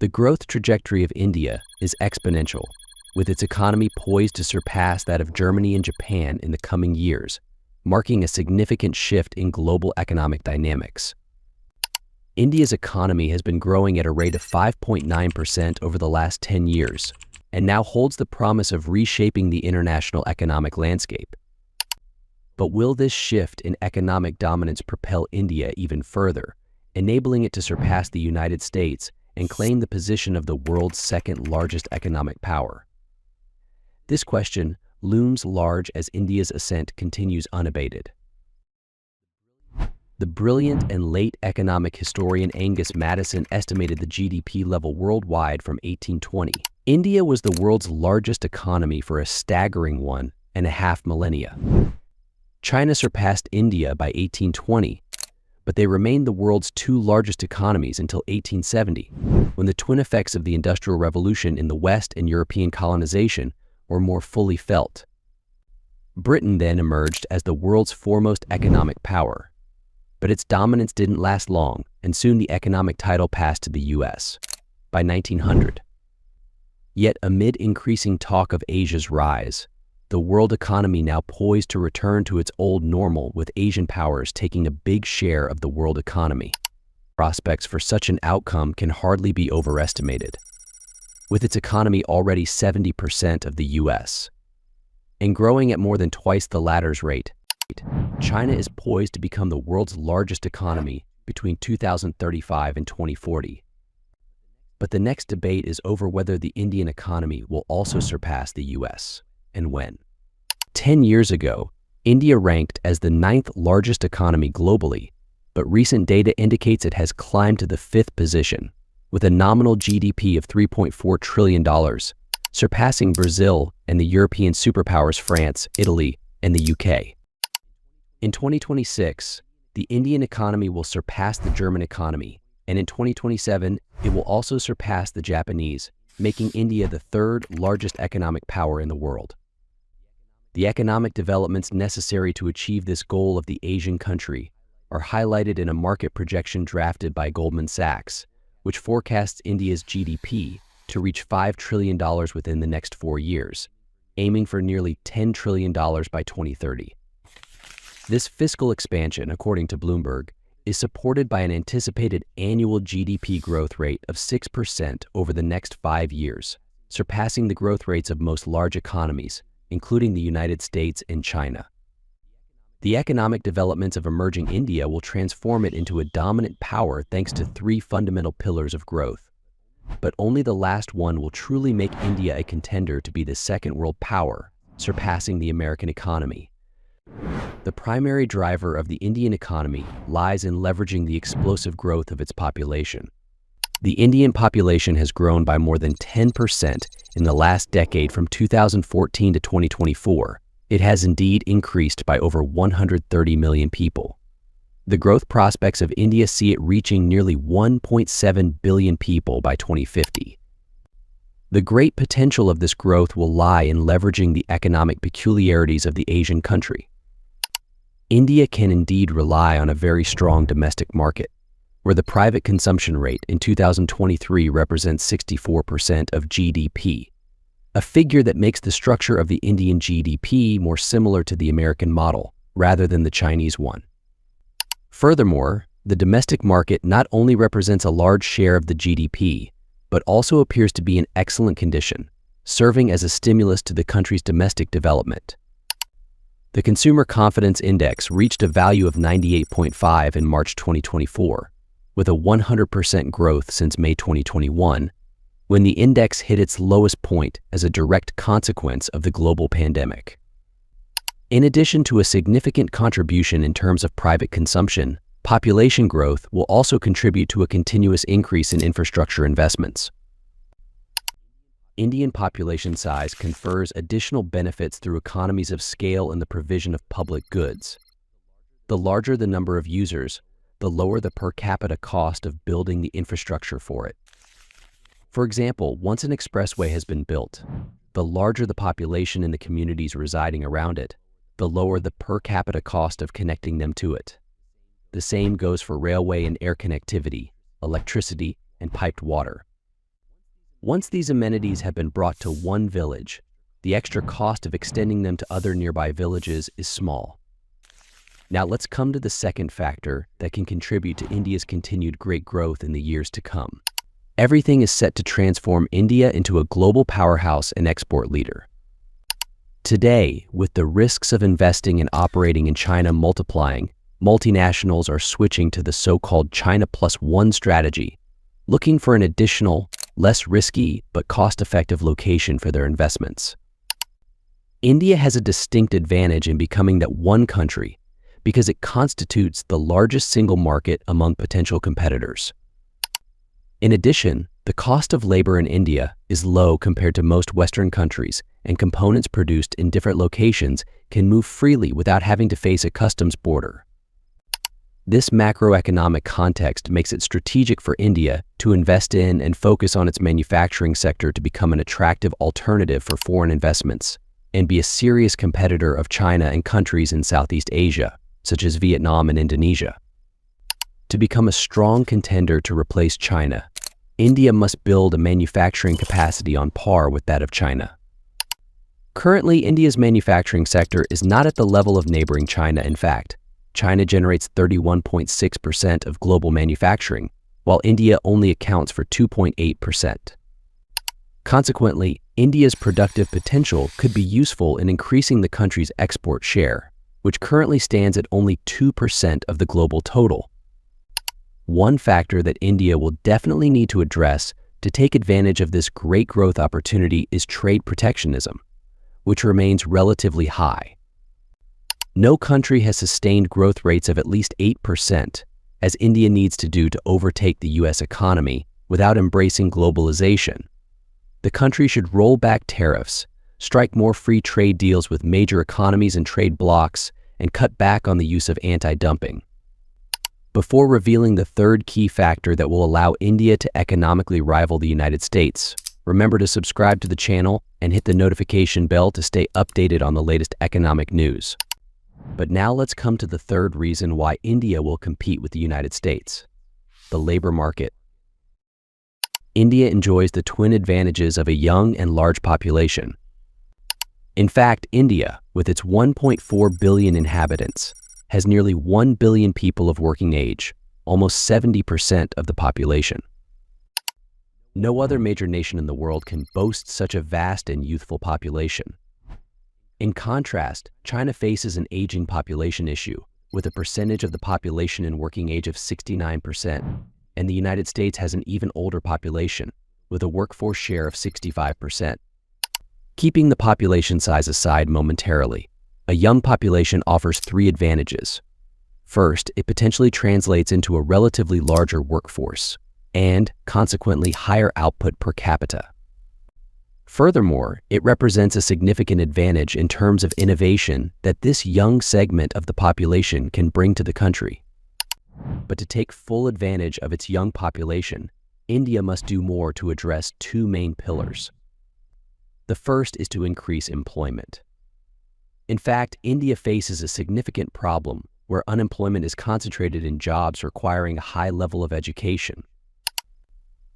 The growth trajectory of India is exponential, with its economy poised to surpass that of Germany and Japan in the coming years, marking a significant shift in global economic dynamics. India's economy has been growing at a rate of 5.9% over the last 10 years, and now holds the promise of reshaping the international economic landscape. But will this shift in economic dominance propel India even further, enabling it to surpass the United States and claim the position of the world's second largest economic power? This question looms large as India's ascent continues unabated. The brilliant and late economic historian Angus Maddison estimated the GDP level worldwide from 1820. India was the world's largest economy for a staggering 1.5 millennia. China surpassed India by 1820, but they remained the world's two largest economies until 1870, when the twin effects of the Industrial Revolution in the West and European colonization were more fully felt. Britain then emerged as the world's foremost economic power, but its dominance didn't last long, and soon the economic title passed to the US by 1900. Yet amid increasing talk of Asia's rise, the world economy now poised to return to its old normal, with Asian powers taking a big share of the world economy. Prospects for such an outcome can hardly be overestimated. With its economy already 70% of the US, and growing at more than twice the latter's rate, China is poised to become the world's largest economy between 2035 and 2040. But the next debate is over whether the Indian economy will also surpass the US, and when. 10 years ago, India ranked as the 9th largest economy globally, but recent data indicates it has climbed to the 5th position, with a nominal GDP of $3.4 trillion, surpassing Brazil and the European superpowers France, Italy, and the UK. In 2026, the Indian economy will surpass the German economy, and in 2027, it will also surpass the Japanese, making India the third largest economic power in the world. The economic developments necessary to achieve this goal of the Asian country are highlighted in a market projection drafted by Goldman Sachs, which forecasts India's GDP to reach $5 trillion within the next 4 years, aiming for nearly $10 trillion by 2030. This fiscal expansion, according to Bloomberg, is supported by an anticipated annual GDP growth rate of 6% over the next 5 years, surpassing the growth rates of most large economies, including the United States and China. The economic developments of emerging India will transform it into a dominant power thanks to 3 fundamental pillars of growth. But only the last one will truly make India a contender to be the second world power, surpassing the American economy. The primary driver of the Indian economy lies in leveraging the explosive growth of its population. The Indian population has grown by more than 10% in the last decade. From 2014 to 2024. It has indeed increased by over 130 million people. The growth prospects of India see it reaching nearly 1.7 billion people by 2050. The great potential of this growth will lie in leveraging the economic peculiarities of the Asian country. India can indeed rely on a very strong domestic market, where the private consumption rate in 2023 represents 64% of GDP, a figure that makes the structure of the Indian GDP more similar to the American model rather than the Chinese one. Furthermore, the domestic market not only represents a large share of the GDP, but also appears to be in excellent condition, serving as a stimulus to the country's domestic development. The Consumer Confidence Index reached a value of 98.5 in March 2024, with a 100% growth since May 2021, when the index hit its lowest point as a direct consequence of the global pandemic. In addition to a significant contribution in terms of private consumption, population growth will also contribute to a continuous increase in infrastructure investments. Indian population size confers additional benefits through economies of scale in the provision of public goods. The larger the number of users, the lower the per capita cost of building the infrastructure for it. For example, once an expressway has been built, the larger the population in the communities residing around it, the lower the per capita cost of connecting them to it. The same goes for railway and air connectivity, electricity, and piped water. Once these amenities have been brought to one village, the extra cost of extending them to other nearby villages is small. Now let's come to the second factor that can contribute to India's continued great growth in the years to come. Everything is set to transform India into a global powerhouse and export leader. Today, with the risks of investing and operating in China multiplying, multinationals are switching to the so-called China Plus One strategy, looking for an additional, less risky, but cost-effective location for their investments. India has a distinct advantage in becoming that one country because it constitutes the largest single market among potential competitors. In addition, the cost of labor in India is low compared to most Western countries, and components produced in different locations can move freely without having to face a customs border. This macroeconomic context makes it strategic for India to invest in and focus on its manufacturing sector to become an attractive alternative for foreign investments and be a serious competitor of China and countries in Southeast Asia, such as Vietnam and Indonesia. To become a strong contender to replace China, India must build a manufacturing capacity on par with that of China. Currently, India's manufacturing sector is not at the level of neighboring China. In fact, China generates 31.6% of global manufacturing, while India only accounts for 2.8%. Consequently, India's productive potential could be useful in increasing the country's export share, which currently stands at only 2% of the global total. One factor that India will definitely need to address to take advantage of this great growth opportunity is trade protectionism, which remains relatively high. No country has sustained growth rates of at least 8%, as India needs to do to overtake the US economy without embracing globalization. The country should roll back tariffs, strike more free trade deals with major economies and trade blocs, and cut back on the use of anti-dumping. Before revealing the third key factor that will allow India to economically rival the United States, remember to subscribe to the channel and hit the notification bell to stay updated on the latest economic news. But now let's come to the third reason why India will compete with the United States: the labor market. India enjoys the twin advantages of a young and large population. In fact, India, with its 1.4 billion inhabitants, has nearly 1 billion people of working age, almost 70% of the population. No other major nation in the world can boast such a vast and youthful population. In contrast, China faces an aging population issue, with a percentage of the population in working age of 69%, and the United States has an even older population, with a workforce share of 65%. Keeping the population size aside momentarily, a young population offers three advantages. First, it potentially translates into a relatively larger workforce and, consequently, higher output per capita. Furthermore, it represents a significant advantage in terms of innovation that this young segment of the population can bring to the country. But to take full advantage of its young population, India must do more to address two main pillars. The first is to increase employment. In fact, India faces a significant problem where unemployment is concentrated in jobs requiring a high level of education.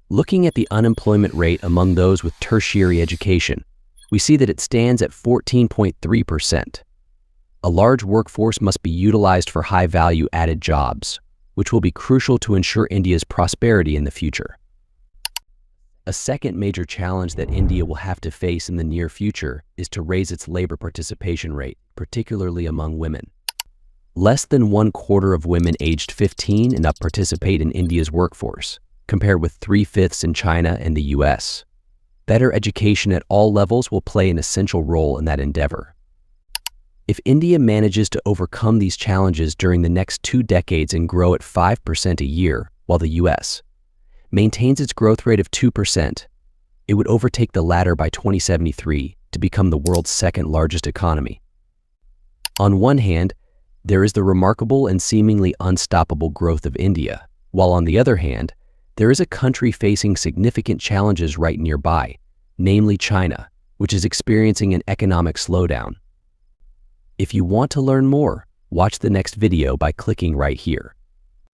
Looking at the unemployment rate among those with tertiary education, we see that it stands at 14.3%. A large workforce must be utilized for high-value added jobs, which will be crucial to ensure India's prosperity in the future. A second major challenge that India will have to face in the near future is to raise its labor participation rate, particularly among women. Less than 1/4 of women aged 15 and up participate in India's workforce, compared with 3/5 in China and the US. Better education at all levels will play an essential role in that endeavor. If India manages to overcome these challenges during the next 2 decades and grow at 5% a year, while the US maintains its growth rate of 2%, it would overtake the latter by 2073 to become the world's second largest economy. On one hand, there is the remarkable and seemingly unstoppable growth of India, while on the other hand, there is a country facing significant challenges right nearby, namely China, which is experiencing an economic slowdown. If you want to learn more, watch the next video by clicking right here.